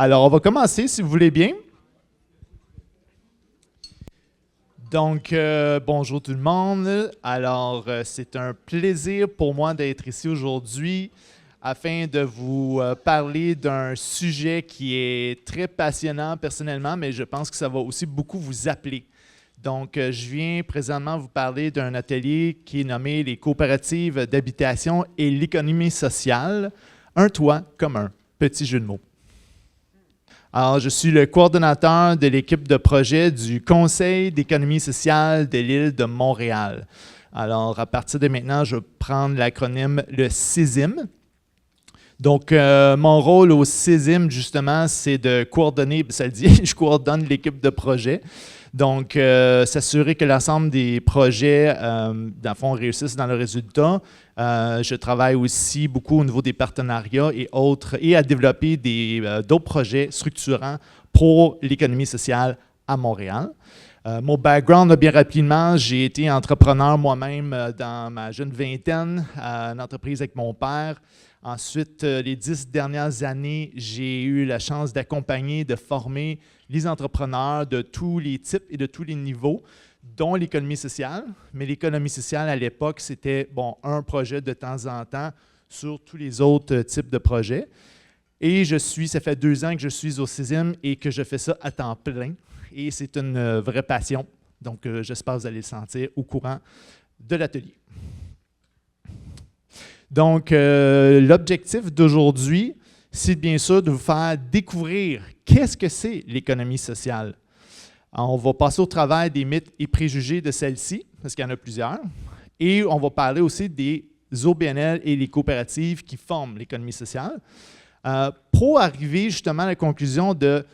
Alors, on va commencer, si vous voulez bien. Donc, bonjour tout le monde. Alors, c'est un plaisir pour moi d'être ici aujourd'hui afin de vous parler d'un sujet qui est très passionnant personnellement, mais je pense que ça va aussi beaucoup vous appeler. Donc, je viens présentement vous parler d'un atelier qui est nommé les coopératives d'habitation et l'économie sociale, un toit commun. Petit jeu de mots. Alors, je suis le coordonnateur de l'équipe de projet du Conseil d'économie sociale de l'île de Montréal. Alors, à partir de maintenant, je vais prendre l'acronyme le CISIM. Donc, mon rôle au CISIM, justement, c'est de coordonner, ça le dit, je coordonne l'équipe de projet. Donc, s'assurer que l'ensemble des projets, dans le fond, réussissent dans le résultat. Je travaille aussi beaucoup au niveau des partenariats et autres, et à développer d'autres projets structurants pour l'économie sociale à Montréal. Mon background, bien rapidement, j'ai été entrepreneur moi-même dans ma jeune vingtaine, en entreprise avec mon père. Ensuite, les 10 dernières années, j'ai eu la chance d'accompagner, de former les entrepreneurs de tous les types et de tous les niveaux, dont l'économie sociale. Mais l'économie sociale, à l'époque, c'était un projet de temps en temps sur tous les autres types de projets. Et ça fait 2 ans que je suis au CISIM et que je fais ça à temps plein. Et c'est une vraie passion. Donc, j'espère que vous allez le sentir au courant de l'atelier. Donc, l'objectif d'aujourd'hui, c'est bien sûr de vous faire découvrir qu'est-ce que c'est l'économie sociale. Alors, on va passer au travail des mythes et préjugés de celle-ci, parce qu'il y en a plusieurs, et on va parler aussi des OBNL et les coopératives qui forment l'économie sociale, pour arriver justement à la conclusion de,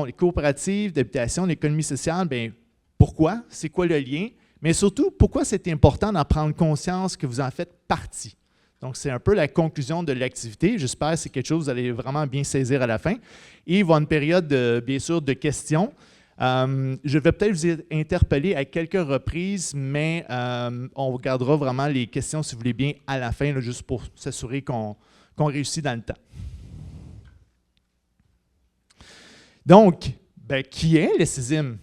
les coopératives d'habitation, l'économie sociale, bien, pourquoi? C'est quoi le lien? Mais surtout, pourquoi c'est important d'en prendre conscience que vous en faites partie? Donc, c'est un peu la conclusion de l'activité. J'espère que c'est quelque chose que vous allez vraiment bien saisir à la fin. Et il va y avoir une période, bien sûr, de questions. Je vais peut-être vous interpeller à quelques reprises, mais on regardera vraiment les questions, si vous voulez bien, à la fin, là, juste pour s'assurer qu'on réussit dans le temps. Donc, qui est le CISIM?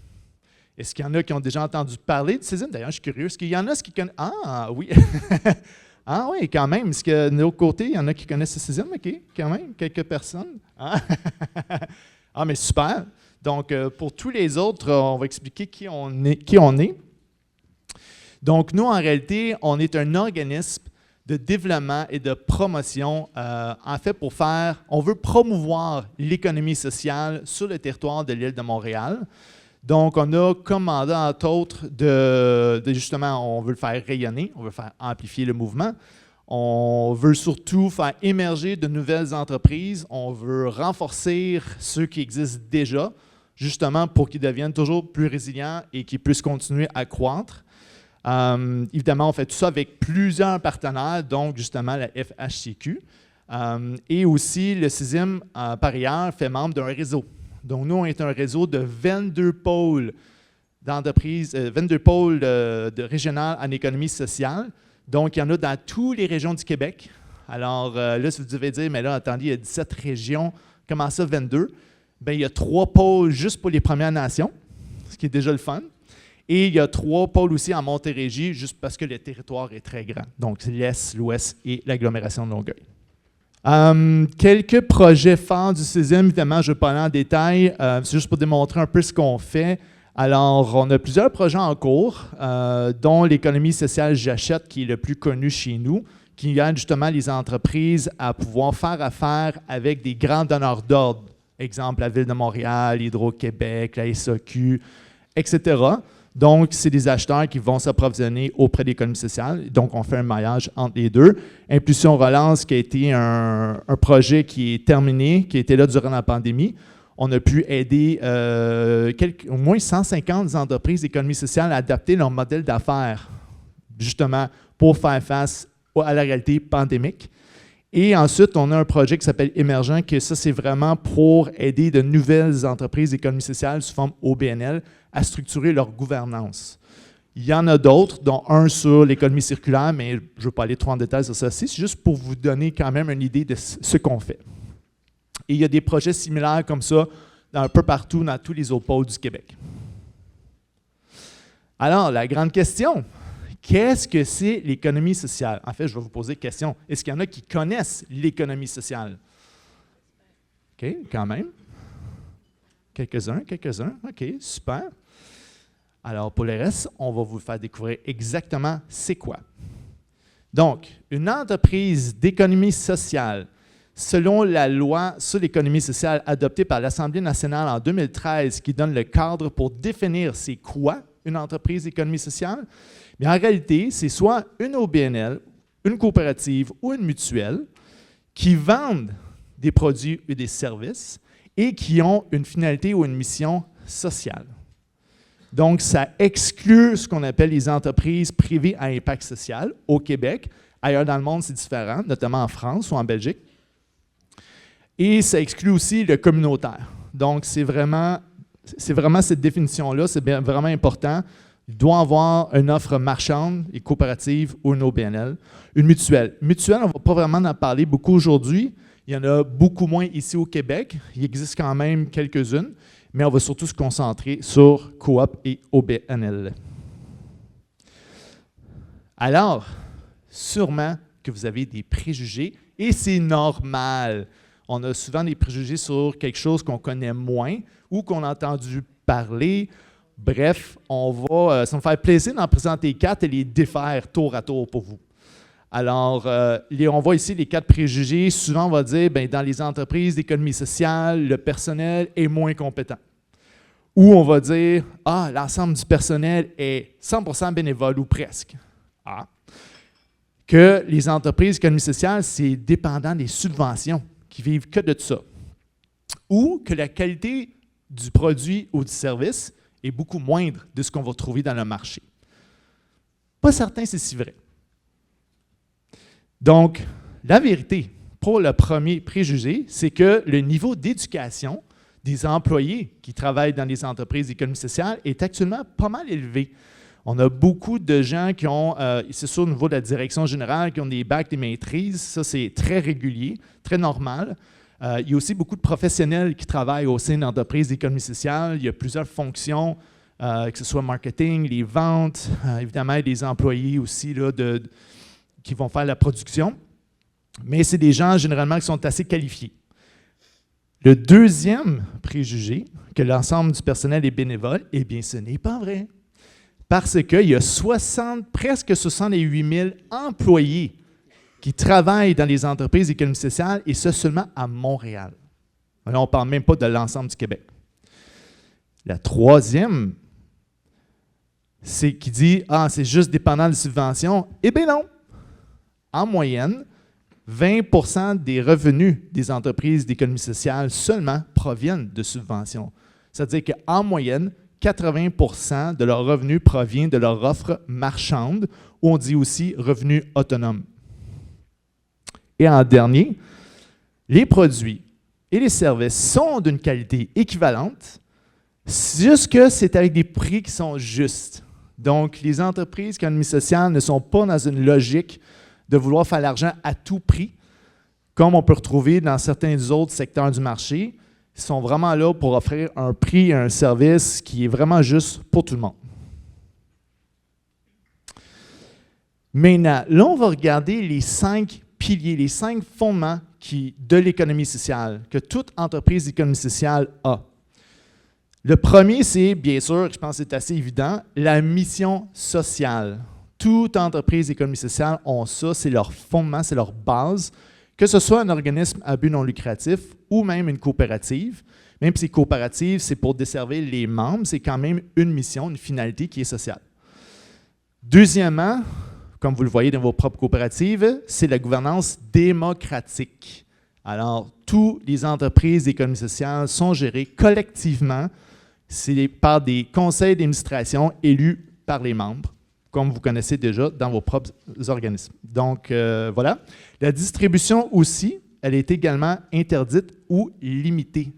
Est-ce qu'il y en a qui ont déjà entendu parler de CISIM? D'ailleurs, je suis curieux. Est-ce qu'il y en a qui connaissent? Ah, oui! Ah oui, quand même. Est-ce que de l'autre côté, il y en a qui connaissent le CISIM? OK, quand même, quelques personnes. Ah, ah mais super. Donc, pour tous les autres, on va expliquer qui on est. Donc, nous, en réalité, on est un organisme de développement et de promotion, en fait, on veut promouvoir l'économie sociale sur le territoire de l'île de Montréal. Donc, on a comme mandat, entre autres, justement, on veut le faire rayonner, on veut faire amplifier le mouvement. On veut surtout faire émerger de nouvelles entreprises. On veut renforcer ceux qui existent déjà, justement pour qu'ils deviennent toujours plus résilients et qu'ils puissent continuer à croître. Évidemment, on fait tout ça avec plusieurs partenaires, donc justement la FHCQ. Et aussi, le CISIM, par ailleurs, fait membre d'un réseau. Donc, nous, on est un réseau de 22 pôles d'entreprises, 22 pôles régionales en économie sociale. Donc, il y en a dans toutes les régions du Québec. Alors, là, si vous devez dire, mais là, attendez, il y a 17 régions, comment ça, 22? Bien, il y a 3 pôles juste pour les Premières Nations, ce qui est déjà le fun. Et il y a 3 pôles aussi en Montérégie, juste parce que le territoire est très grand. Donc, c'est l'Est, l'Ouest et l'agglomération de Longueuil. Quelques projets forts du CISIM, évidemment, je ne vais pas aller en détail, c'est juste pour démontrer un peu ce qu'on fait. Alors, on a plusieurs projets en cours, dont l'économie sociale J'achète, qui est le plus connu chez nous, qui aide justement les entreprises à pouvoir faire affaire avec des grands donneurs d'ordre. Exemple, la Ville de Montréal, Hydro-Québec, la SAQ, etc. Donc, c'est des acheteurs qui vont s'approvisionner auprès de l'économie sociale. Donc, on fait un maillage entre les deux. Impulsion Relance, qui a été un projet qui est terminé, qui était là durant la pandémie. On a pu aider au moins 150 entreprises d'économie sociale à adapter leur modèle d'affaires, justement, pour faire face à la réalité pandémique. Et ensuite, on a un projet qui s'appelle Émergent, que ça, c'est vraiment pour aider de nouvelles entreprises d'économie sociale sous forme OBNL à structurer leur gouvernance. Il y en a d'autres, dont un sur l'économie circulaire, mais je ne veux pas aller trop en détail sur ça. C'est juste pour vous donner quand même une idée de ce qu'on fait. Et il y a des projets similaires comme ça un peu partout dans tous les autres pôles du Québec. Alors, la grande question, qu'est-ce que c'est l'économie sociale? En fait, je vais vous poser une question. Est-ce qu'il y en a qui connaissent l'économie sociale? OK, quand même. Quelques-uns. OK, super. Alors, pour le reste, on va vous faire découvrir exactement c'est quoi. Donc, une entreprise d'économie sociale, selon la loi sur l'économie sociale adoptée par l'Assemblée nationale en 2013, qui donne le cadre pour définir c'est quoi une entreprise d'économie sociale, mais en réalité, c'est soit une OBNL, une coopérative ou une mutuelle qui vendent des produits et des services et qui ont une finalité ou une mission sociale. Donc, ça exclut ce qu'on appelle les entreprises privées à impact social au Québec. Ailleurs dans le monde, c'est différent, notamment en France ou en Belgique. Et ça exclut aussi le communautaire. Donc, c'est vraiment cette définition-là, c'est vraiment important. Il doit avoir une offre marchande et coopérative ou une OBNL. Une mutuelle. Mutuelle, on ne va pas vraiment en parler beaucoup aujourd'hui. Il y en a beaucoup moins ici au Québec. Il existe quand même quelques-unes, mais on va surtout se concentrer sur coop et OBNL. Alors, sûrement que vous avez des préjugés, et c'est normal. On a souvent des préjugés sur quelque chose qu'on connaît moins ou qu'on a entendu parler. Bref, ça va me faire plaisir d'en présenter 4 et les défaire tour à tour pour vous. Alors, on voit ici les 4 préjugés. Souvent, on va dire, dans les entreprises d'économie sociale, le personnel est moins compétent. Ou on va dire, l'ensemble du personnel est 100% bénévole ou presque. Que les entreprises d'économie sociale, c'est dépendant des subventions qui vivent que de ça. Ou que la qualité du produit ou du service est beaucoup moindre de ce qu'on va trouver dans le marché. Pas certain c'est si vrai. Donc, la vérité, pour le premier préjugé, c'est que le niveau d'éducation des employés qui travaillent dans les entreprises d'économie sociale est actuellement pas mal élevé. On a beaucoup de gens qui ont, c'est sûr au niveau de la direction générale, qui ont des bacs, des maîtrises. Ça, c'est très régulier, très normal. Il y a aussi beaucoup de professionnels qui travaillent au sein d'entreprises d'économie sociale. Il y a plusieurs fonctions, que ce soit marketing, les ventes, évidemment des employés aussi là, qui vont faire la production. Mais c'est des gens généralement qui sont assez qualifiés. Le deuxième préjugé, que l'ensemble du personnel est bénévole, eh bien, ce n'est pas vrai. Parce qu'il y a presque 68 000 employés qui travaillent dans les entreprises d'économie sociale, et ce seulement à Montréal. Alors, on ne parle même pas de l'ensemble du Québec. La troisième, c'est qui dit « c'est juste dépendant des subventions ». Eh bien non! En moyenne, 20% des revenus des entreprises d'économie sociale seulement proviennent de subventions. C'est-à-dire qu'en moyenne, 80% de leurs revenus provient de leur offre marchande, ou on dit aussi revenus autonomes. Et en dernier, les produits et les services sont d'une qualité équivalente, juste que c'est avec des prix qui sont justes. Donc, les entreprises d'économie sociale ne sont pas dans une logique de vouloir faire l'argent à tout prix, comme on peut retrouver dans certains autres secteurs du marché. Ils sont vraiment là pour offrir un prix et un service qui est vraiment juste pour tout le monde. Maintenant, là, on va regarder les 5 piliers, les 5 fondements de l'économie sociale, que toute entreprise d'économie sociale a. Le premier, c'est, bien sûr, je pense que c'est assez évident, la mission sociale. Toute entreprise d'économie sociale ont ça, c'est leur fondement, c'est leur base. Que ce soit un organisme à but non lucratif ou même une coopérative, même si coopérative, c'est pour desservir les membres, c'est quand même une mission, une finalité qui est sociale. Deuxièmement, comme vous le voyez dans vos propres coopératives, c'est la gouvernance démocratique. Alors, toutes les entreprises d'économie sociale sont gérées collectivement, c'est par des conseils d'administration élus par les membres, comme vous connaissez déjà dans vos propres organismes. Donc, voilà. La distribution aussi, elle est également interdite ou limitée.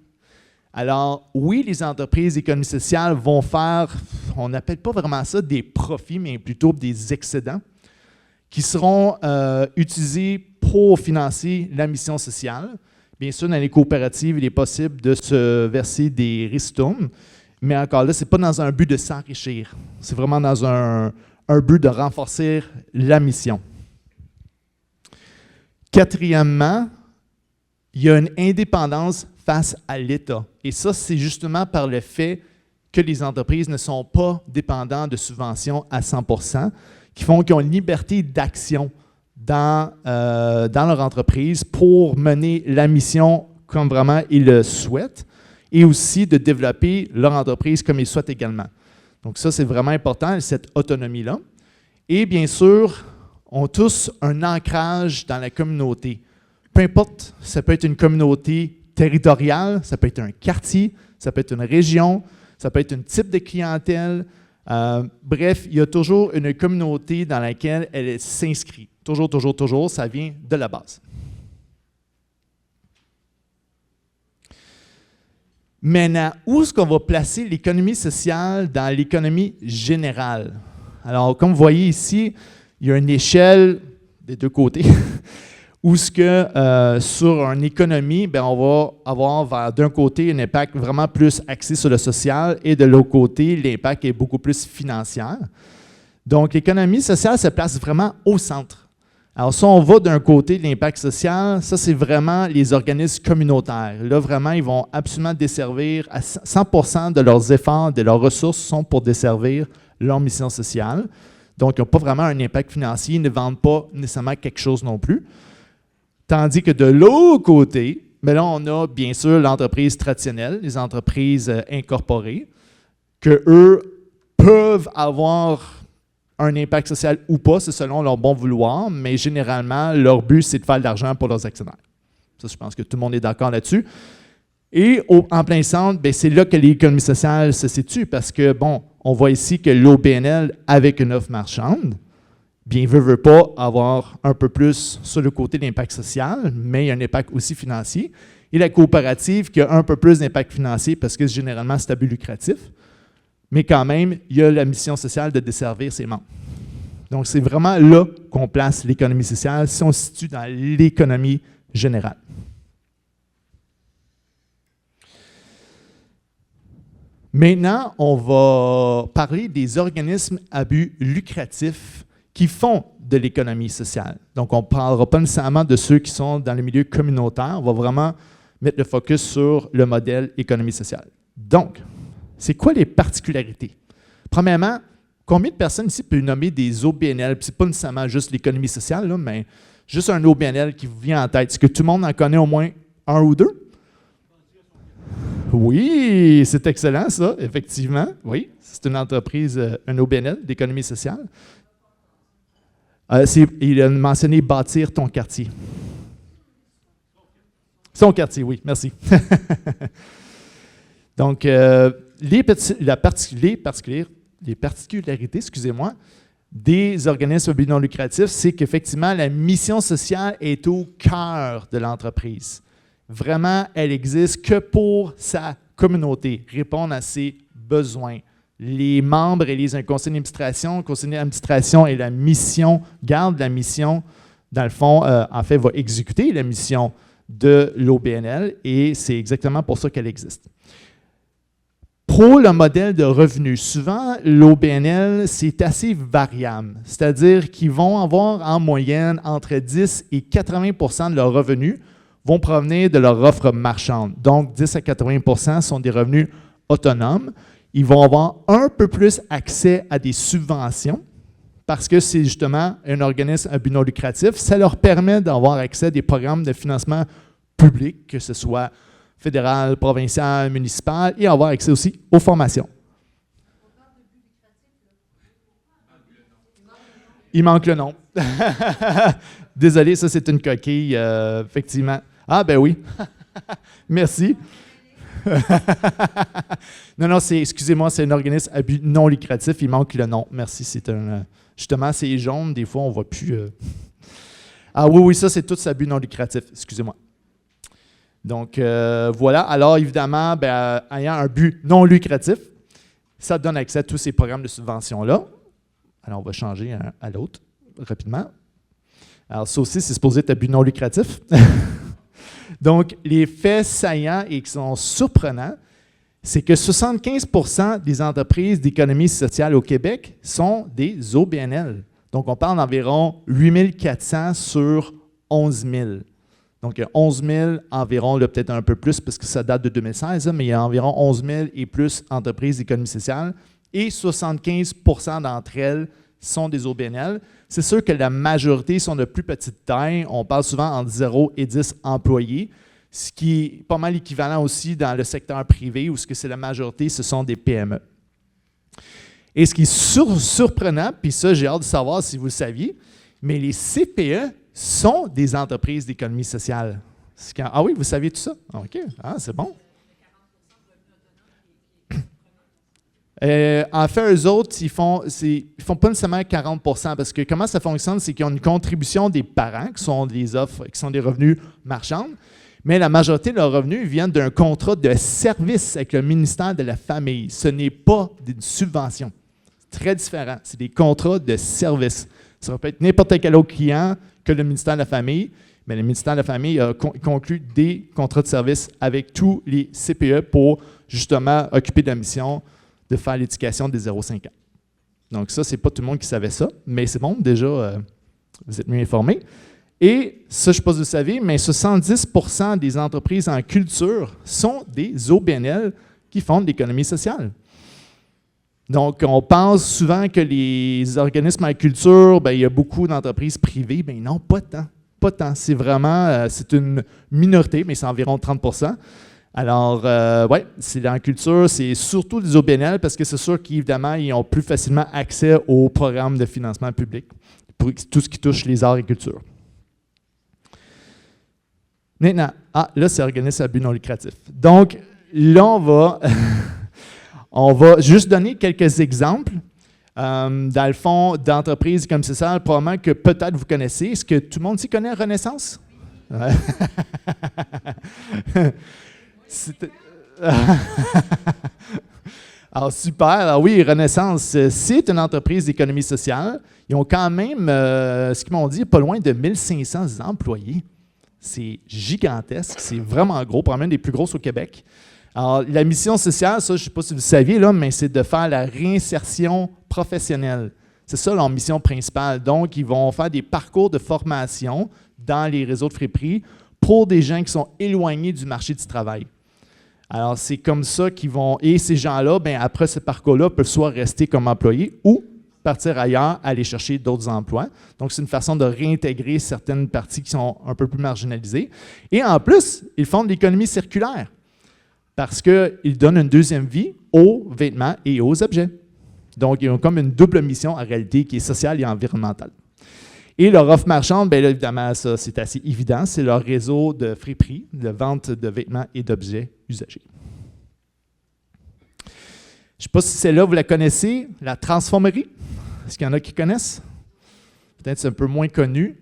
Alors, oui, les entreprises d'économie sociale vont faire, on n'appelle pas vraiment ça des profits, mais plutôt des excédents qui seront utilisés pour financer la mission sociale. Bien sûr, dans les coopératives, il est possible de se verser des ristournes, mais encore là, ce n'est pas dans un but de s'enrichir. C'est vraiment dans un but de renforcer la mission. Quatrièmement, il y a une indépendance face à l'État. Et ça, c'est justement par le fait que les entreprises ne sont pas dépendantes de subventions à 100%, qui font qu'ils ont une liberté d'action dans leur entreprise pour mener la mission comme vraiment ils le souhaitent et aussi de développer leur entreprise comme ils souhaitent également. Donc ça, c'est vraiment important, cette autonomie-là. Et bien sûr, ont tous un ancrage dans la communauté. Peu importe, ça peut être une communauté territoriale, ça peut être un quartier, ça peut être une région, ça peut être un type de clientèle. Bref, il y a toujours une communauté dans laquelle elle s'inscrit. Toujours, toujours, toujours, ça vient de la base. Maintenant, où est-ce qu'on va placer l'économie sociale dans l'économie générale? Alors, comme vous voyez ici, il y a une échelle des deux côtés où ce que, sur une économie, bien, on va avoir d'un côté un impact vraiment plus axé sur le social et de l'autre côté, l'impact est beaucoup plus financier. Donc, l'économie sociale se place vraiment au centre. Alors, si on va d'un côté de l'impact social, ça, c'est vraiment les organismes communautaires. Là, vraiment, ils vont absolument desservir à 100% de leurs efforts, de leurs ressources sont pour desservir leur mission sociale. Donc, ils n'ont pas vraiment un impact financier, ils ne vendent pas nécessairement quelque chose non plus. Tandis que de l'autre côté, bien là, on a bien sûr l'entreprise traditionnelle, les entreprises incorporées, que eux peuvent avoir un impact social ou pas, c'est selon leur bon vouloir, mais généralement, leur but, c'est de faire de l'argent pour leurs actionnaires. Ça, je pense que tout le monde est d'accord là-dessus. Et en plein centre, bien, c'est là que l'économie sociale se situe, parce que, bon, on voit ici que l'OBNL, avec une offre marchande, bien, veut pas avoir un peu plus sur le côté de l'impact social, mais il y a un impact aussi financier. Et la coopérative qui a un peu plus d'impact financier, parce que généralement, c'est à but lucratif, mais quand même, il y a la mission sociale de desservir ses membres. Donc, c'est vraiment là qu'on place l'économie sociale si on se situe dans l'économie générale. Maintenant, on va parler des organismes à but lucratif qui font de l'économie sociale. Donc, on ne parlera pas nécessairement de ceux qui sont dans le milieu communautaire. On va vraiment mettre le focus sur le modèle économie sociale. Donc, c'est quoi les particularités? Premièrement, combien de personnes ici peuvent nommer des OBNL? Ce n'est pas nécessairement juste l'économie sociale, là, mais juste un OBNL qui vous vient en tête. Est-ce que tout le monde en connaît au moins un ou deux? Oui, c'est excellent ça, effectivement. Oui, c'est une entreprise, un OBNL d'économie sociale. Il a mentionné bâtir ton quartier. Son quartier, oui, merci. Donc, les particularités, excusez-moi, des organismes à but non lucratif, c'est qu'effectivement, la mission sociale est au cœur de l'entreprise. Vraiment, elle existe que pour sa communauté, répondre à ses besoins. Les membres et les conseils d'administration, le conseil d'administration et la mission, garde la mission, dans le fond, en fait, va exécuter la mission de l'OBNL et c'est exactement pour ça qu'elle existe. Pour le modèle de revenu, souvent, l'OBNL, c'est assez variable, c'est-à-dire qu'ils vont avoir en moyenne entre 10 et 80% de leurs revenus vont provenir de leur offre marchande. Donc, 10 à 80% sont des revenus autonomes. Ils vont avoir un peu plus accès à des subventions parce que c'est justement un organisme à but non lucratif. Ça leur permet d'avoir accès à des programmes de financement public, que ce soit fédéral, provincial, municipal, et avoir accès aussi aux formations. Il manque le nom. Désolé, ça c'est une coquille, effectivement. Ah ben oui, merci. Non, excusez-moi, c'est un organisme à but non lucratif, il manque le nom. Merci, justement, c'est jaune, des fois on ne voit plus. Ah oui, ça c'est tout à but non lucratif, excusez-moi. Donc voilà, alors évidemment, ben, ayant un but non lucratif, ça donne accès à tous ces programmes de subvention-là. Alors on va changer à l'autre rapidement. Alors ça aussi, c'est supposé être à but non lucratif. Donc, les faits saillants et qui sont surprenants, c'est que 75% des entreprises d'économie sociale au Québec sont des OBNL. Donc, on parle d'environ 8 400 sur 11 000. Donc, il y a 11 000 environ, peut-être un peu plus parce que ça date de 2016, mais il y a environ 11 000 et plus entreprises d'économie sociale et 75% d'entre elles sont des OBNL. C'est sûr que la majorité sont de plus petite taille. On parle souvent entre 0 et 10 employés, ce qui est pas mal équivalent aussi dans le secteur privé où c'est la majorité, ce sont des PME. Et ce qui est surprenant, puis ça, j'ai hâte de savoir si vous le saviez, mais les CPE sont des entreprises d'économie sociale. Ah oui, vous saviez tout ça? OK, c'est bon. En fait, eux autres, ils font pas nécessairement 40 parce que comment ça fonctionne, c'est qu'ils ont une contribution des parents, qui sont des offres, qui sont des revenus marchands, mais la majorité de leurs revenus viennent d'un contrat de service avec le ministère de la Famille. Ce n'est pas une subvention. C'est très différent. C'est des contrats de service. Ça peut être n'importe quel autre client que le ministère de la Famille, mais le ministère de la Famille a conclu des contrats de service avec tous les CPE pour justement occuper de la mission de faire l'éducation des 0,5 ans. Donc ça, c'est pas tout le monde qui savait ça, mais c'est bon, déjà, vous êtes mieux informés. Et ça, je ne sais pas si vous le savez, mais 70% des entreprises en culture sont des OBNL qui font de l'économie sociale. Donc, on pense souvent que les organismes en culture, il y a beaucoup d'entreprises privées. Bien non, pas tant. Pas tant. C'est vraiment, c'est une minorité, mais c'est environ 30%. Alors, oui, c'est dans la culture, c'est surtout des OBNL parce que c'est sûr qu'évidemment, ils ont plus facilement accès aux programmes de financement public pour tout ce qui touche les arts et culture. Maintenant, là, c'est organisme à but non lucratif. Donc, là, on va juste donner quelques exemples, dans le fond, d'entreprises comme ça, probablement que peut-être vous connaissez. Est-ce que tout le monde s'y connaît, Renaissance? Ouais. Alors, super. Alors oui, Renaissance, c'est une entreprise d'économie sociale. Ils ont quand même, ce qu'ils m'ont dit, pas loin de 1500 employés. C'est gigantesque, c'est vraiment gros, probablement des plus grosses au Québec. Alors, la mission sociale, ça, je ne sais pas si vous le saviez, là, mais c'est de faire la réinsertion professionnelle. C'est ça leur mission principale. Donc, ils vont faire des parcours de formation dans les réseaux de friperies pour des gens qui sont éloignés du marché du travail. Alors, c'est comme ça qu'ils vont... Et ces gens-là, après ce parcours-là, peuvent soit rester comme employés ou partir ailleurs, aller chercher d'autres emplois. Donc, c'est une façon de réintégrer certaines parties qui sont un peu plus marginalisées. Et en plus, ils font de l'économie circulaire parce qu'ils donnent une deuxième vie aux vêtements et aux objets. Donc, ils ont comme une double mission en réalité qui est sociale et environnementale. Et leur offre marchande, bien là, évidemment, ça c'est assez évident, c'est leur réseau de friperies, de vente de vêtements et d'objets usagés. Je ne sais pas si celle-là, vous la connaissez, la Transformerie. Est-ce qu'il y en a qui connaissent? Peut-être c'est un peu moins connu.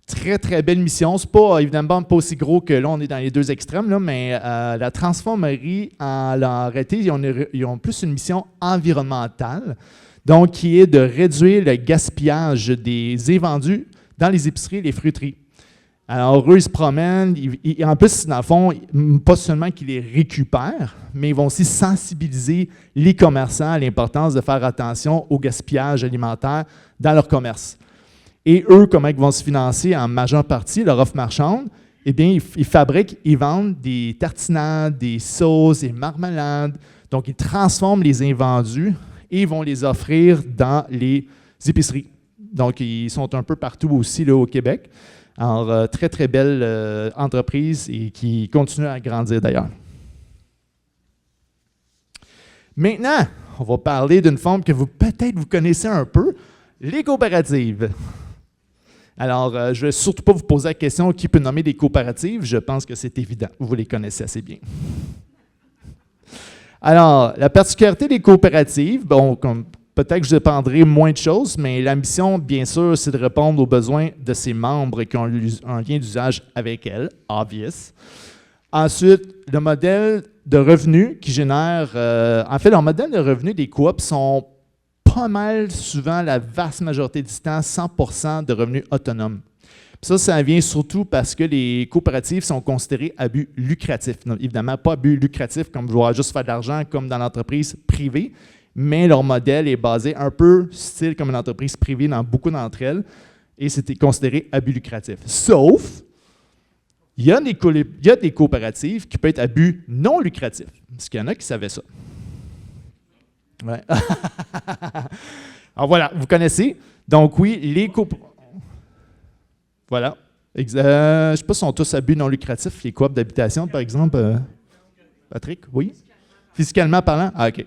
Très, très belle mission. Ce n'est pas, évidemment, pas aussi gros que là, on est dans les deux extrêmes, là, mais la Transformerie, en réalité, ils ont plus une mission environnementale, donc qui est de réduire le gaspillage des invendus dans les épiceries et les fruiteries. Alors, eux, ils se promènent, en plus, dans le fond, pas seulement qu'ils les récupèrent, mais ils vont aussi sensibiliser les commerçants à l'importance de faire attention au gaspillage alimentaire dans leur commerce. Et eux, comment ils vont se financer en majeure partie, leur offre marchande? Eh bien, ils fabriquent, ils vendent des tartinades, des sauces, des marmelades. Donc, ils transforment les invendus et ils vont les offrir dans les épiceries. Donc, ils sont un peu partout aussi là, au Québec. Alors, très, très belle entreprise et qui continue à grandir d'ailleurs. Maintenant, on va parler d'une forme que peut-être vous connaissez un peu, les coopératives. Alors, je ne vais surtout pas vous poser la question qui peut nommer des coopératives. Je pense que c'est évident. Vous les connaissez assez bien. Alors, la particularité des coopératives, bon, peut-être que je dépendrai moins de choses, mais la mission, bien sûr, c'est de répondre aux besoins de ses membres qui ont un lien d'usage avec elles, obvious. Ensuite, le modèle de revenus qui génère... en fait, leur modèle de revenus des coops sont pas mal souvent, la vaste majorité du temps, 100% de revenus autonomes. Ça vient surtout parce que les coopératives sont considérées à but lucratif. Donc, évidemment, pas à but lucratif comme vouloir juste faire de l'argent comme dans l'entreprise privée, mais leur modèle est basé un peu style comme une entreprise privée dans beaucoup d'entre elles, et c'était considéré à but lucratif. Sauf, il y a des coopératives qui peuvent être à but non lucratif. Parce qu'il y en a qui savaient ça. Ouais. Alors voilà, vous connaissez. Donc oui, les coopératives. Voilà. Je ne sais pas si sont tous à but non lucratif, les coops d'habitation, par exemple. Patrick, oui? Fiscalement parlant? Ah, OK.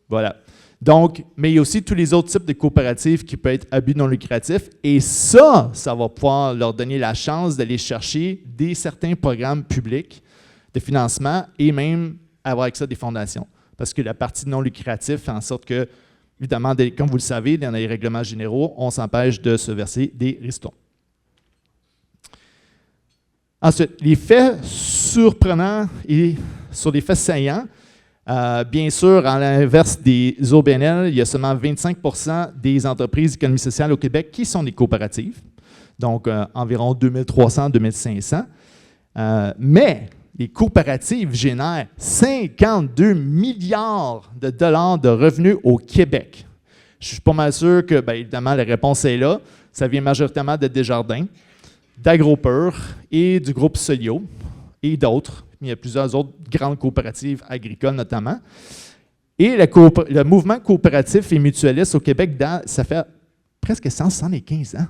Voilà. Donc, mais il y a aussi tous les autres types de coopératives qui peuvent être à but non lucratif. Et ça va pouvoir leur donner la chance d'aller chercher certains programmes publics de financement et même avoir avec ça des fondations. Parce que la partie non lucrative fait en sorte que, évidemment, comme vous le savez, dans les règlements généraux, on s'empêche de se verser des ristournes. Ensuite, les faits surprenants et sur les faits saillants. Bien sûr, à l'inverse des OBNL, il y a seulement 25% des entreprises d'économie sociale au Québec qui sont des coopératives, donc environ 2300, 2500. Mais les coopératives génèrent 52 milliards de dollars de revenus au Québec. Je suis pas mal sûr que, bien évidemment, la réponse est là. Ça vient majoritairement de Desjardins, d'AgroPur et du groupe Solio et d'autres. Il y a plusieurs autres grandes coopératives agricoles notamment. Et le mouvement coopératif et mutualiste au Québec, ça fait presque 175 ans.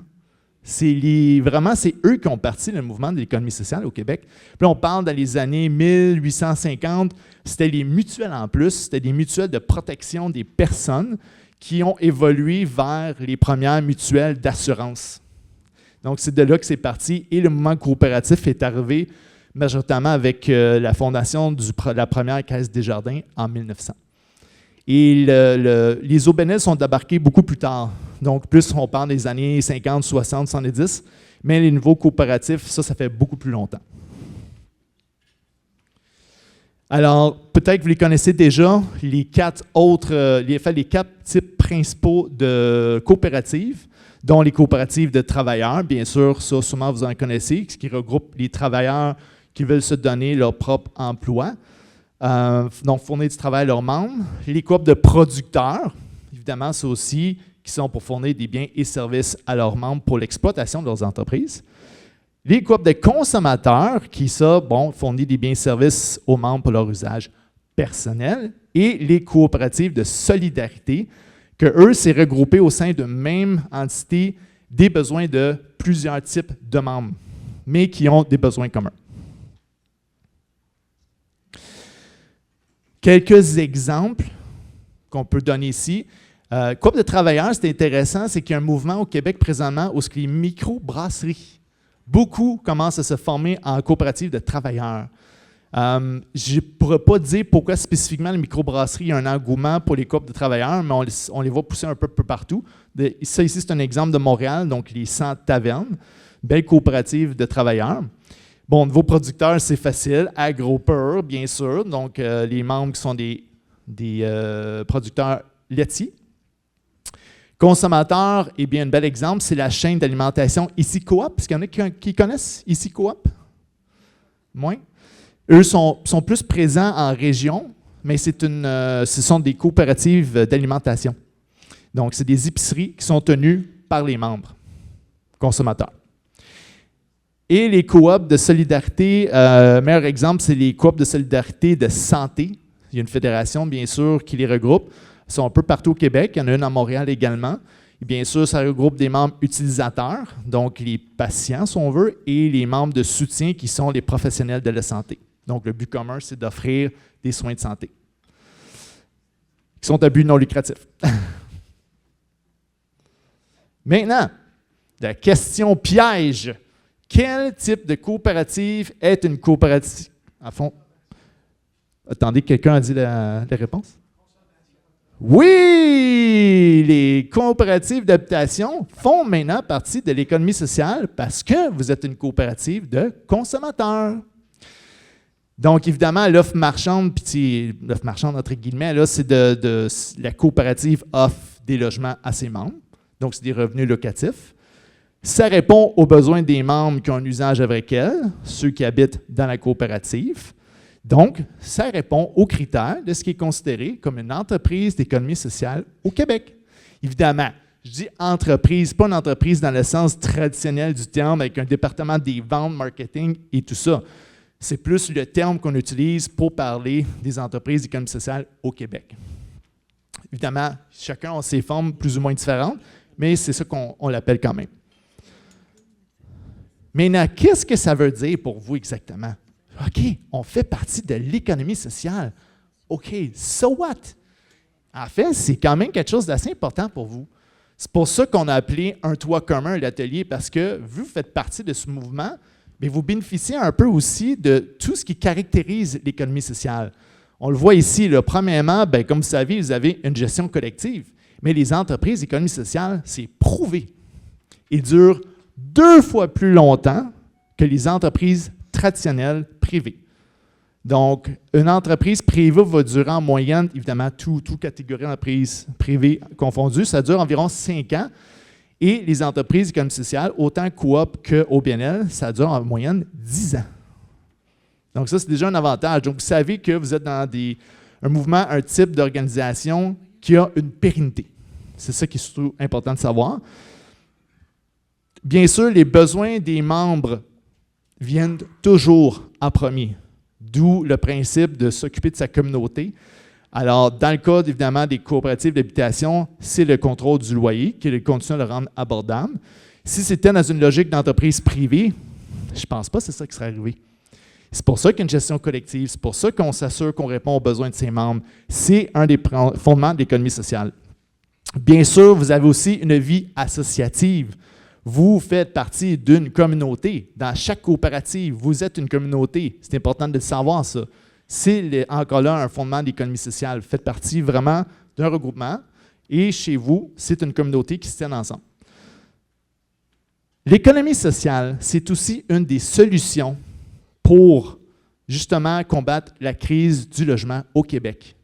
Vraiment, c'est eux qui ont parti le mouvement de l'économie sociale au Québec. Puis là, on parle dans les années 1850, c'était les mutuelles en plus, c'était des mutuelles de protection des personnes qui ont évolué vers les premières mutuelles d'assurance. Donc, c'est de là que c'est parti. Et le mouvement coopératif est arrivé majoritairement avec la fondation de la première Caisse Desjardins en 1900. Et les OBNL sont débarqués beaucoup plus tard. Donc, plus on parle des années 50, 60, 70, mais les niveaux coopératifs, ça fait beaucoup plus longtemps. Alors, peut-être que vous les connaissez déjà, les quatre types principaux de coopératives, dont les coopératives de travailleurs, bien sûr, ça sûrement vous en connaissez, ce qui regroupe les travailleurs qui veulent se donner leur propre emploi, donc fournir du travail à leurs membres. Les coops de producteurs, évidemment, c'est aussi qui sont pour fournir des biens et services à leurs membres pour l'exploitation de leurs entreprises. Les coops de consommateurs, qui fournissent des biens et services aux membres pour leur usage personnel. Et les coopératives de solidarité, que eux, c'est regroupé au sein de même entité des besoins de plusieurs types de membres, mais qui ont des besoins communs. Quelques exemples qu'on peut donner ici. Coop de travailleurs, c'est intéressant, c'est qu'il y a un mouvement au Québec présentement où les microbrasseries, beaucoup commencent à se former en coopérative de travailleurs. Je ne pourrais pas dire pourquoi spécifiquement les microbrasseries, il y a un engouement pour les coopes de travailleurs, mais on les voit pousser un peu partout. Ça ici, c'est un exemple de Montréal, donc les 100 tavernes, belle coopérative de travailleurs. Bon, au niveau producteur, c'est facile. AgroPur, bien sûr, donc les membres qui sont des producteurs laitiers. Consommateurs, eh bien, un bel exemple, c'est la chaîne d'alimentation Ici Coop. Est-ce qu'il y en a qui connaissent Ici Coop? Moins? Eux sont plus présents en région, mais ce sont des coopératives d'alimentation. Donc, c'est des épiceries qui sont tenues par les membres consommateurs. Et les coops de solidarité, meilleur exemple, c'est les coops de solidarité de santé. Il y a une fédération, bien sûr, qui les regroupe. Ils sont un peu partout au Québec. Il y en a une à Montréal également. Et bien sûr, ça regroupe des membres utilisateurs, donc les patients, si on veut, et les membres de soutien qui sont les professionnels de la santé. Donc, le but commun, c'est d'offrir des soins de santé qui sont à but non lucratif. Maintenant, la question piège. Quel type de coopérative est une coopérative? À fond. Attendez, quelqu'un a dit la réponse? Oui! Les coopératives d'habitation font maintenant partie de l'économie sociale parce que vous êtes une coopérative de consommateurs. Donc, évidemment, l'offre marchande, puis l'offre marchande, entre guillemets, là, c'est la coopérative offre des logements à ses membres. Donc, c'est des revenus locatifs. Ça répond aux besoins des membres qui ont un usage avec elle, ceux qui habitent dans la coopérative. Donc, ça répond aux critères de ce qui est considéré comme une entreprise d'économie sociale au Québec. Évidemment, je dis entreprise, pas une entreprise dans le sens traditionnel du terme avec un département des ventes, marketing et tout ça. C'est plus le terme qu'on utilise pour parler des entreprises d'économie sociale au Québec. Évidemment, chacun a ses formes plus ou moins différentes, mais c'est ça qu'on l'appelle quand même. Maintenant, qu'est-ce que ça veut dire pour vous exactement? OK, on fait partie de l'économie sociale. OK, so what? En fait, c'est quand même quelque chose d'assez important pour vous. C'est pour ça qu'on a appelé un toit commun l'atelier, parce que vu que vous faites partie de ce mouvement, bien, vous bénéficiez un peu aussi de tout ce qui caractérise l'économie sociale. On le voit ici, là, premièrement, bien, comme vous savez, vous avez une gestion collective, mais les entreprises d'économie sociale, c'est prouvé. Ils durent 2 fois plus longtemps que les entreprises traditionnelles privées. Donc, une entreprise privée va durer en moyenne, évidemment, toute catégorie d'entreprises privées confondues, ça dure environ 5 ans. Et les entreprises d'économie sociale, autant Coop qu'au BNL, ça dure en moyenne 10 ans. Donc, ça, c'est déjà un avantage. Donc, vous savez que vous êtes dans un mouvement, un type d'organisation qui a une pérennité. C'est ça qui est surtout important de savoir. Bien sûr, les besoins des membres viennent toujours en premier, d'où le principe de s'occuper de sa communauté. Alors, dans le cas, évidemment, des coopératives d'habitation, c'est le contrôle du loyer qui continue à le rendre abordable. Si c'était dans une logique d'entreprise privée, je ne pense pas que c'est ça qui serait arrivé. C'est pour ça qu'il y a une gestion collective, c'est pour ça qu'on s'assure qu'on répond aux besoins de ses membres. C'est un des fondements de l'économie sociale. Bien sûr, vous avez aussi une vie associative. Vous faites partie d'une communauté. Dans chaque coopérative, vous êtes une communauté. C'est important de le savoir, ça. C'est encore là un fondement de l'économie sociale. Vous faites partie vraiment d'un regroupement et chez vous, c'est une communauté qui se tient ensemble. L'économie sociale, c'est aussi une des solutions pour justement combattre la crise du logement au Québec.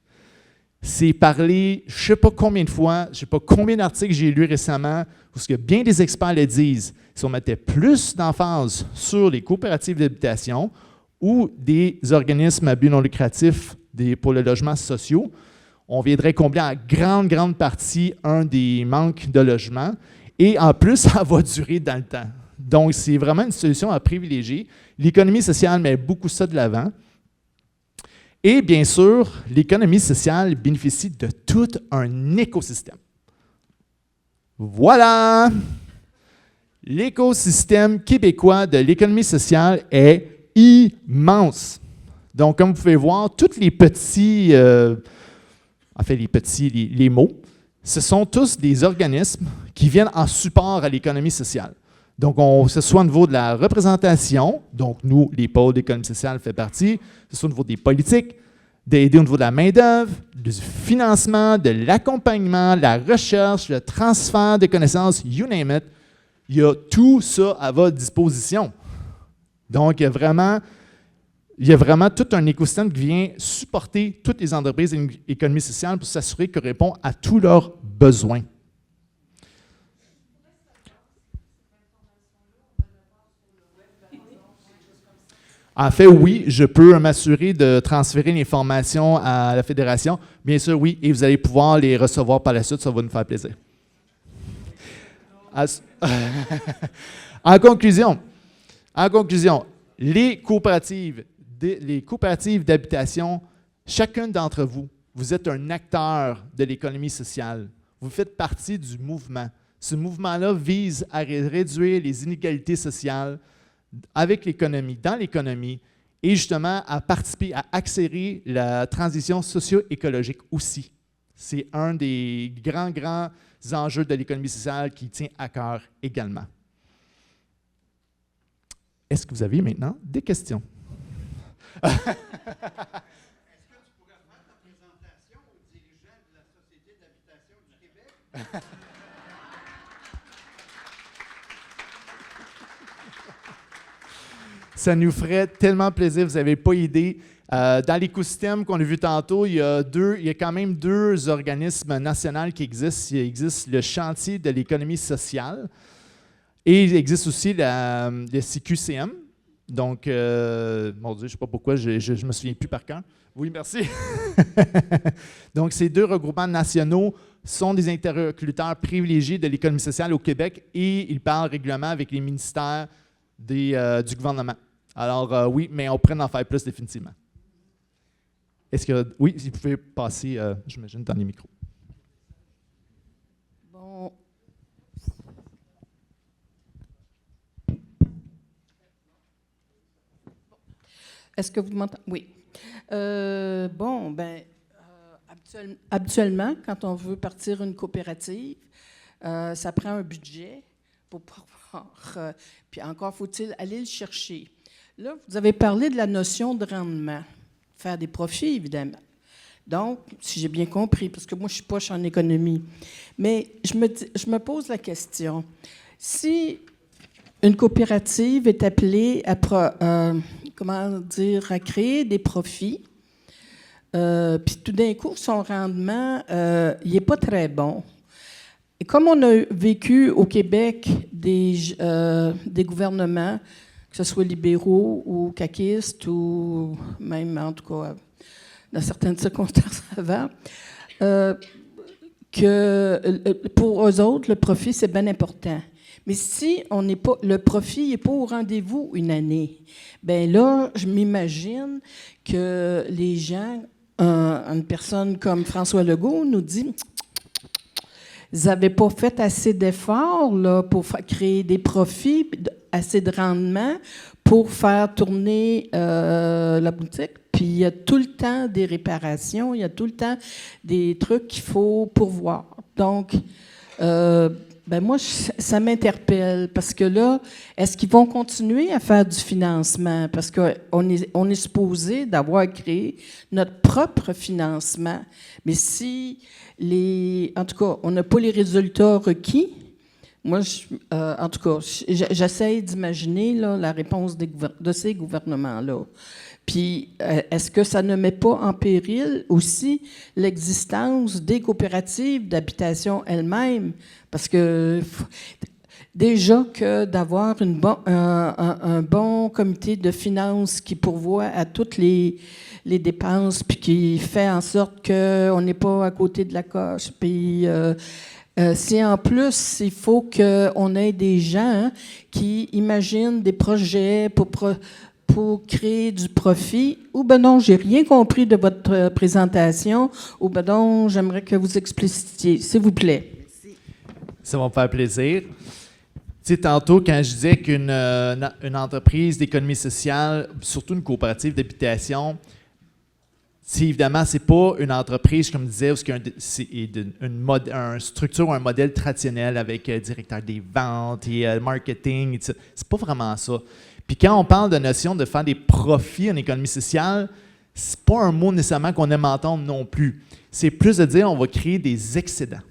C'est parlé, je ne sais pas combien de fois, je ne sais pas combien d'articles j'ai lus récemment, parce que bien des experts le disent, si on mettait plus d'emphase sur les coopératives d'habitation ou des organismes à but non lucratif pour le logement sociaux, on viendrait combler en grande partie un des manques de logement et en plus, ça va durer dans le temps. Donc, c'est vraiment une solution à privilégier. L'économie sociale met beaucoup ça de l'avant. Et bien sûr, l'économie sociale bénéficie de tout un écosystème. Voilà! L'écosystème québécois de l'économie sociale est immense. Donc, comme vous pouvez voir, tous les petits, les mots, ce sont tous des organismes qui viennent en support à l'économie sociale. Donc, que ce soit au niveau de la représentation, donc nous, les pôles d'économie sociale fait partie, que ce soit au niveau des politiques, d'aider au niveau de la main-d'œuvre, du financement, de l'accompagnement, la recherche, le transfert de connaissances, you name it. Il y a tout ça à votre disposition. Donc, il y a vraiment tout un écosystème qui vient supporter toutes les entreprises et l'économie sociale pour s'assurer qu'elles répondent à tous leurs besoins. En fait, oui, je peux m'assurer de transférer l'information à la Fédération. Bien sûr, oui, et vous allez pouvoir les recevoir par la suite, ça va nous faire plaisir. En conclusion, les coopératives d'habitation, chacun d'entre vous, vous êtes un acteur de l'économie sociale. Vous faites partie du mouvement. Ce mouvement-là vise à réduire les inégalités sociales avec l'économie, dans l'économie, et justement à participer, à accélérer la transition socio-écologique aussi. C'est un des grands enjeux de l'économie sociale qui tient à cœur également. Est-ce que vous avez maintenant des questions? Est-ce que tu pourrais faire ta présentation aux dirigeants de la Société d'habitation du Québec? Ça nous ferait tellement plaisir, vous n'avez pas idée. Dans l'écosystème qu'on a vu tantôt, il y a quand même 2 organismes nationaux qui existent. Il existe le chantier de l'économie sociale Et il existe aussi le CQCM. Donc, mon Dieu, je ne sais pas pourquoi, je ne me souviens plus par cœur. Oui, merci. Donc, ces 2 regroupements nationaux sont des interlocuteurs privilégiés de l'économie sociale au Québec et ils parlent régulièrement avec les ministères du gouvernement. Alors, oui, mais on pourrait en faire plus définitivement. Est-ce que, oui, si vous pouvez passer, j'imagine, dans les micros. Bon. Est-ce que vous m'entendez? Oui. Habituellement, quand on veut partir une coopérative, ça prend un budget pour pouvoir, puis encore faut-il aller le chercher. Là, vous avez parlé de la notion de rendement, faire des profits, évidemment. Donc, si j'ai bien compris, parce que moi, je suis poche en économie, mais je me pose la question, si une coopérative est appelée à créer des profits, puis tout d'un coup, son rendement, il n'est pas très bon. Et comme on a vécu au Québec des gouvernements, que ce soit libéraux ou caquistes, ou même, en tout cas, dans certaines circonstances avant, que pour eux autres, le profit, c'est bien important. Mais si le profit n'est pas au rendez-vous une année, bien là, je m'imagine que les gens, une personne comme François Legault nous dit ils n'avaient pas fait assez d'efforts là, pour créer des profits, assez de rendement pour faire tourner la boutique. Puis il y a tout le temps des réparations, il y a tout le temps des trucs qu'il faut pourvoir. Donc, moi, ça m'interpelle parce que là, est-ce qu'ils vont continuer à faire du financement? Parce qu'on est supposé d'avoir créé notre propre financement. Mais si en tout cas, on n'a pas les résultats requis, moi, en tout cas, j'essaie d'imaginer là, la réponse de ces gouvernements-là. Puis, est-ce que ça ne met pas en péril aussi l'existence des coopératives d'habitation elles-mêmes? Parce que déjà que d'avoir un bon comité de finances qui pourvoit à toutes les dépenses, puis qui fait en sorte qu'on n'est pas à côté de la coche, puis si en plus, il faut qu'on ait des gens qui imaginent des projets pour créer du profit, ou ben non, j'ai rien compris de votre présentation, ou ben non, j'aimerais que vous explicitiez, s'il vous plaît. Merci. Ça va me faire plaisir. Tu sais, tantôt, quand je disais qu'une entreprise d'économie sociale, surtout une coopérative d'habitation, évidemment, ce n'est pas une entreprise, comme je disais, où c'est une structure ou un modèle traditionnel avec directeur des ventes et marketing. Ce n'est pas vraiment ça. Puis quand on parle de notion de faire des profits en économie sociale, ce n'est pas un mot nécessairement qu'on aime entendre non plus. C'est plus de dire on va créer des excédents.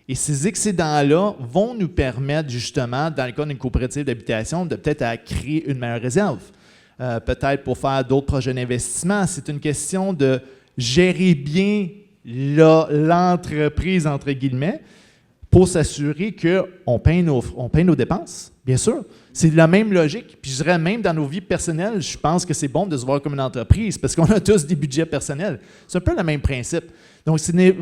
Et ces excédents-là vont nous permettre justement, dans le cas d'une coopérative d'habitation, de peut-être à créer une meilleure réserve. Peut-être pour faire d'autres projets d'investissement. C'est une question de gérer bien l'entreprise, entre guillemets, pour s'assurer qu'on paye nos dépenses, bien sûr. C'est la même logique. Puis je dirais même dans nos vies personnelles, je pense que c'est bon de se voir comme une entreprise parce qu'on a tous des budgets personnels. C'est un peu le même principe. Donc, il ne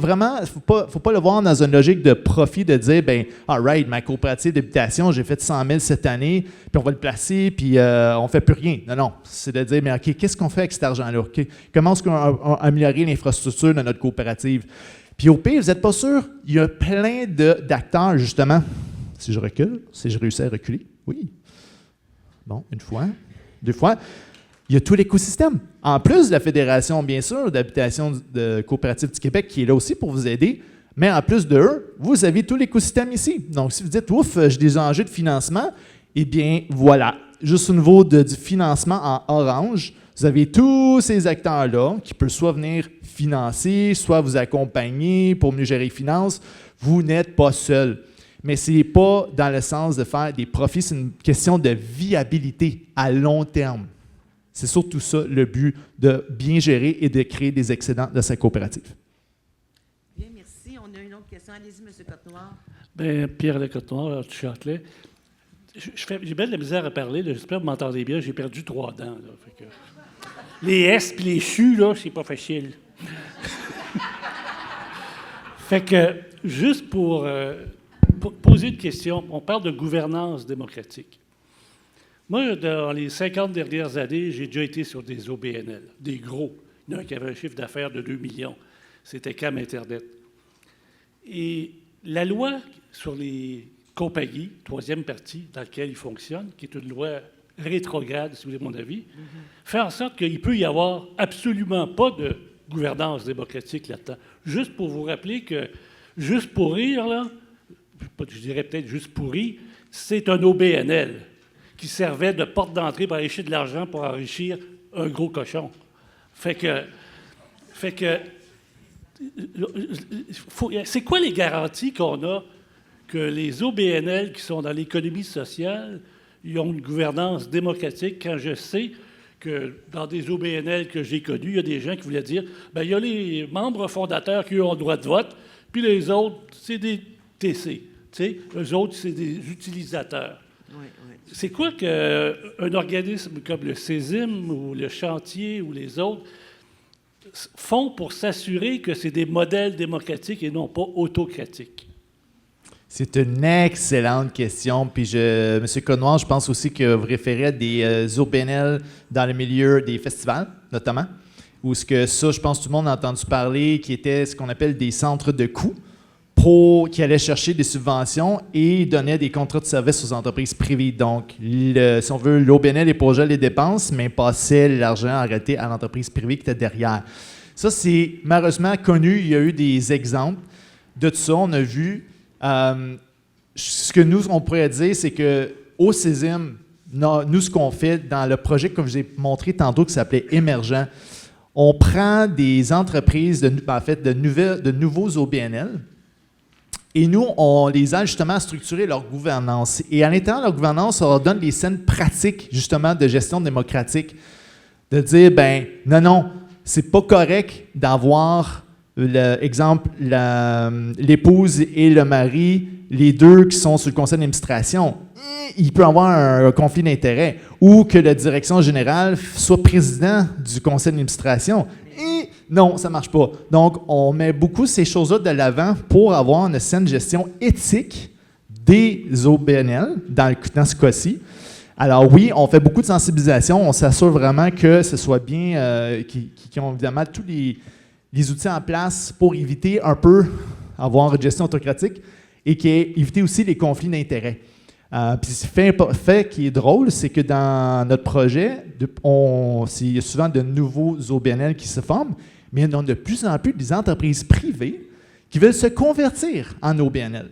faut pas le voir dans une logique de profit, de dire, bien, all right, ma coopérative d'habitation, j'ai fait 100 000 cette année, puis on va le placer, puis on ne fait plus rien. Non, non. C'est de dire, mais OK, qu'est-ce qu'on fait avec cet argent-là? Okay? Comment est-ce qu'on va améliorer l'infrastructure de notre coopérative? Puis au pire, vous n'êtes pas sûr, il y a plein d'acteurs, justement. Si je recule, si je réussis à reculer, oui. Bon, une fois, deux fois. Il y a tout l'écosystème. En plus de la Fédération, bien sûr, d'habitation de coopérative du Québec qui est là aussi pour vous aider, mais en plus de eux, vous avez tout l'écosystème ici. Donc, si vous dites, ouf, j'ai des enjeux de financement, eh bien, voilà. Juste au niveau du financement en orange, vous avez tous ces acteurs-là qui peuvent soit venir financer, soit vous accompagner pour mieux gérer les finances. Vous n'êtes pas seul. Mais ce n'est pas dans le sens de faire des profits, c'est une question de viabilité à long terme. C'est surtout ça le but de bien gérer et de créer des excédents de sa coopérative. Bien, merci. On a une autre question. Allez-y, M. Cotenoir. Bien, Pierre Le Cotenoir, du Châtelet. J'ai bien de la misère à parler, là. J'espère que vous m'entendez bien. J'ai perdu 3 dents. Là. Fait que, les S puis les CHU, là, c'est pas facile. Fait que, juste pour poser une question, on parle de gouvernance démocratique. Moi, dans les 50 dernières années, j'ai déjà été sur des OBNL, des gros. Il y en a un qui avait un chiffre d'affaires de 2 millions. C'était Cam Internet. Et la loi sur les compagnies, troisième partie dans laquelle il fonctionne, qui est une loi rétrograde, si vous voulez mon avis, fait en sorte qu'il ne peut y avoir absolument pas de gouvernance démocratique là-dedans. Juste pour vous rappeler que, juste pour rire, là, je dirais peut-être juste pour rire, c'est un OBNL qui servait de porte d'entrée pour aller chercher de l'argent pour enrichir un gros cochon. Fait que c'est quoi les garanties qu'on a que les OBNL qui sont dans l'économie sociale, ils ont une gouvernance démocratique quand je sais que dans des OBNL que j'ai connus, il y a des gens qui voulaient dire bien, il y a les membres fondateurs qui ont le droit de vote, puis les autres, c'est des TC. Eux autres, c'est des utilisateurs. Oui, oui. C'est quoi qu'un organisme comme le CESIM ou le Chantier ou les autres font pour s'assurer que c'est des modèles démocratiques et non pas autocratiques? C'est une excellente question. Puis, M. Connoir, je pense aussi que vous référez à des OBNL dans le milieu des festivals, notamment, où ce que ça, je pense que tout le monde a entendu parler, qui était ce qu'on appelle des centres de coûts, qui allaient chercher des subventions et donnaient des contrats de services aux entreprises privées. Donc, si on veut, l'OBNL épongeait les dépenses, mais passait l'argent en réalité à l'entreprise privée qui était derrière. Ça, c'est malheureusement connu. Il y a eu des exemples de tout ça. On a vu. Ce que nous, on pourrait dire, c'est qu'au CESIM, nous, ce qu'on fait dans le projet, comme je vous ai montré tantôt, qui s'appelait Émergent, on prend des entreprises, de nouveaux OBNL, et nous, on les aide justement à structurer leur gouvernance. Et à l'intérieur de leur gouvernance, on leur donne les scènes pratiques, justement, de gestion démocratique. De dire, ben non, c'est pas correct d'avoir, exemple, l'épouse et le mari, les deux qui sont sur le conseil d'administration. Il peut y avoir un conflit d'intérêts. Ou que la direction générale soit président du conseil d'administration. Non, ça ne marche pas. Donc, on met beaucoup ces choses-là de l'avant pour avoir une saine gestion éthique des OBNL dans ce cas-ci. Alors oui, on fait beaucoup de sensibilisation. On s'assure vraiment que ce soit bien, qu'ils ont évidemment tous les outils en place pour éviter un peu avoir une gestion autocratique et éviter aussi les conflits d'intérêts. Puis fait qui est drôle, c'est que dans notre projet, il y a souvent de nouveaux OBNL qui se forment, mais il y a de plus en plus des entreprises privées qui veulent se convertir en OBNL.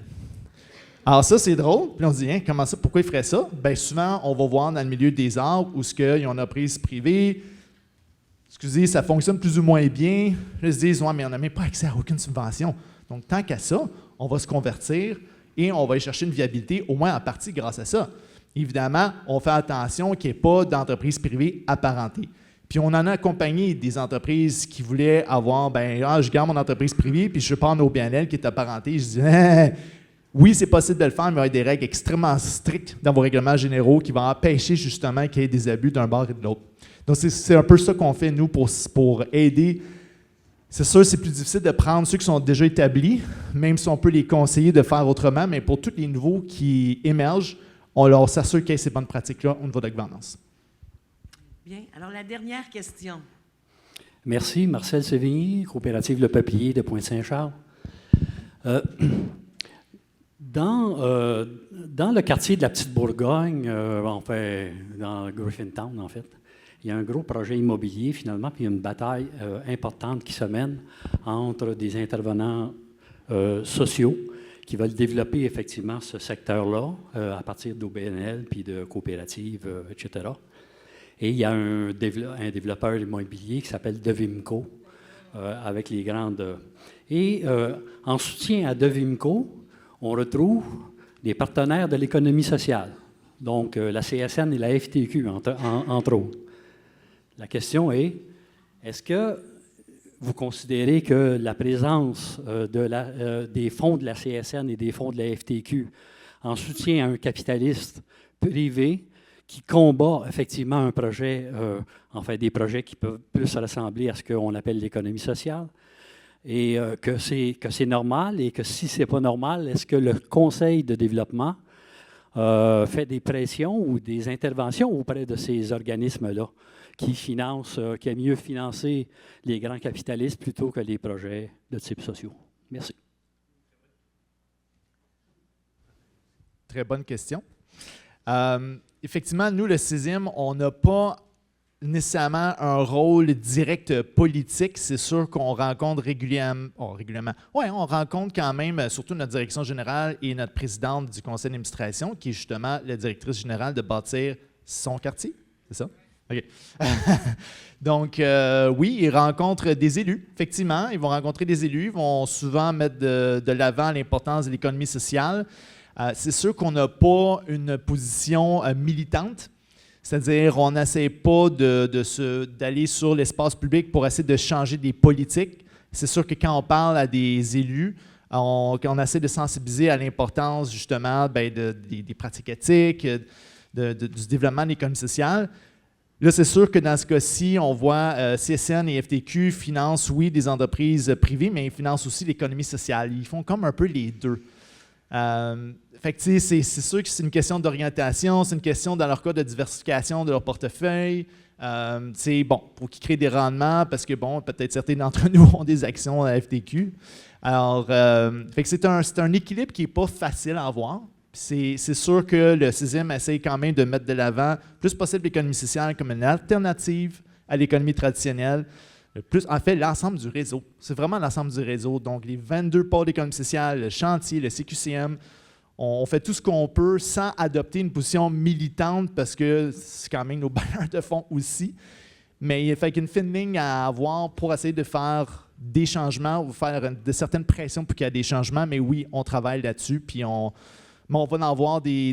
Alors ça, c'est drôle. Puis on se dit, hein, comment ça, pourquoi ils feraient ça? Bien, souvent, on va voir dans le milieu des arts où ils ont une entreprise privée. Excusez, ça fonctionne plus ou moins bien. Là, ils se disent, ouais, mais on n'a même pas accès à aucune subvention. Donc, tant qu'à ça, on va se convertir et on va aller chercher une viabilité, au moins en partie grâce à ça. Évidemment, on fait attention qu'il n'y ait pas d'entreprise privée apparentée. Puis on en a accompagné des entreprises qui voulaient avoir, je garde mon entreprise privée, puis je pars en OBNL qui est apparenté. Je dis, oui, c'est possible de le faire, mais il y a des règles extrêmement strictes dans vos règlements généraux qui vont empêcher justement qu'il y ait des abus d'un bord et de l'autre. Donc, c'est un peu ça qu'on fait, nous, pour aider. C'est sûr, c'est plus difficile de prendre ceux qui sont déjà établis, même si on peut les conseiller de faire autrement, mais pour tous les nouveaux qui émergent, on leur s'assure qu'il y ait ces bonnes pratiques-là au niveau de la gouvernance. Bien. Alors, la dernière question. Merci. Marcel Sévigny, coopérative Le Peuplier de Pointe-Saint-Charles. Dans le quartier de la Petite Bourgogne, dans Griffintown, en fait, il y a un gros projet immobilier, finalement, puis il y a une bataille importante qui se mène entre des intervenants sociaux qui veulent développer effectivement ce secteur-là à partir d'OBNL, puis de coopératives, etc. Et il y a un développeur immobilier qui s'appelle Devimco, avec les grandes... Et en soutien à Devimco, on retrouve des partenaires de l'économie sociale, donc la CSN et la FTQ, entre autres. La question est, est-ce que vous considérez que la présence des fonds de la CSN et des fonds de la FTQ en soutien à un capitaliste privé qui combat effectivement un projet, des projets qui peuvent plus ressembler à ce qu'on appelle l'économie sociale, et que c'est normal, et que si ce n'est pas normal, est-ce que le Conseil de développement fait des pressions ou des interventions auprès de ces organismes-là qui financent, qui aiment mieux financer les grands capitalistes plutôt que les projets de type sociaux? Merci. Très bonne question. Effectivement, nous, le CISIM, on n'a pas nécessairement un rôle direct politique. C'est sûr qu'on rencontre régulièrement. Oui, on rencontre quand même, surtout notre direction générale et notre présidente du conseil d'administration, qui est justement la directrice générale de bâtir son quartier. C'est ça? OK. Donc, oui, ils rencontrent des élus, effectivement. Ils vont rencontrer des élus. Ils vont souvent mettre de l'avant l'importance de l'économie sociale. C'est sûr qu'on n'a pas une position militante, c'est-à-dire on n'essaie pas d'aller sur l'espace public pour essayer de changer des politiques. C'est sûr que quand on parle à des élus, on essaie de sensibiliser à l'importance justement des pratiques éthiques, du développement de l'économie sociale. Là, c'est sûr que dans ce cas-ci, on voit CSN et FTQ financent, oui, des entreprises privées, mais ils financent aussi l'économie sociale. Ils font comme un peu les deux. Fait que c'est sûr que c'est une question d'orientation, c'est une question dans leur cas de diversification de leur portefeuille. C'est bon, pour qu'ils créent des rendements, parce que bon, peut-être certains d'entre nous ont des actions à FTQ. Alors, fait que c'est un équilibre qui n'est pas facile à avoir. C'est sûr que le CISIM essaie quand même de mettre de l'avant plus possible l'économie sociale comme une alternative à l'économie traditionnelle. En fait, l'ensemble du réseau. C'est vraiment l'ensemble du réseau. Donc, les 22 pôles d'économie sociale, le chantier, le CQCM, on fait tout ce qu'on peut sans adopter une position militante parce que c'est quand même nos bailleurs de fonds aussi. Mais il fait qu'une fine ligne à avoir pour essayer de faire des changements ou faire de certaines pressions pour qu'il y ait des changements. Mais oui, on travaille là-dessus. Puis on va en avoir des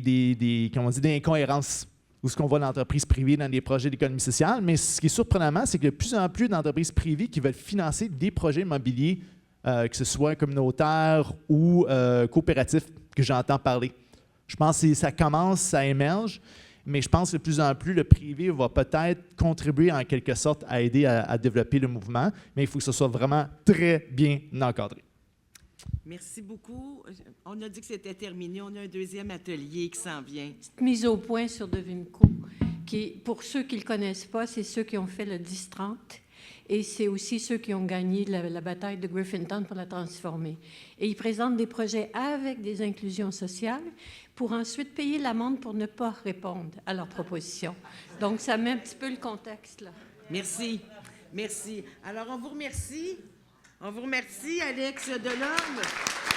incohérences ou ce qu'on voit dans l'entreprise privée dans des projets d'économie sociale. Mais ce qui est surprenant, c'est qu'il y a de plus en plus d'entreprises privées qui veulent financer des projets immobiliers, que ce soit communautaires ou coopératifs, que j'entends parler. Je pense que ça commence, ça émerge, mais je pense que de plus en plus, le privé va peut-être contribuer en quelque sorte à aider à développer le mouvement, mais il faut que ce soit vraiment très bien encadré. Merci beaucoup. On a dit que c'était terminé. On a un deuxième atelier qui s'en vient. Petite mise au point sur Devimco, qui, pour ceux qui ne le connaissent pas, c'est ceux qui ont fait le 10-30 et c'est aussi ceux qui ont gagné la bataille de Griffintown pour la transformer. Et ils présentent des projets avec des inclusions sociales pour ensuite payer l'amende pour ne pas répondre à leurs propositions. Donc, ça met un petit peu le contexte, là. Merci. Merci. Alors, on vous remercie. On vous remercie, Alex Delorme.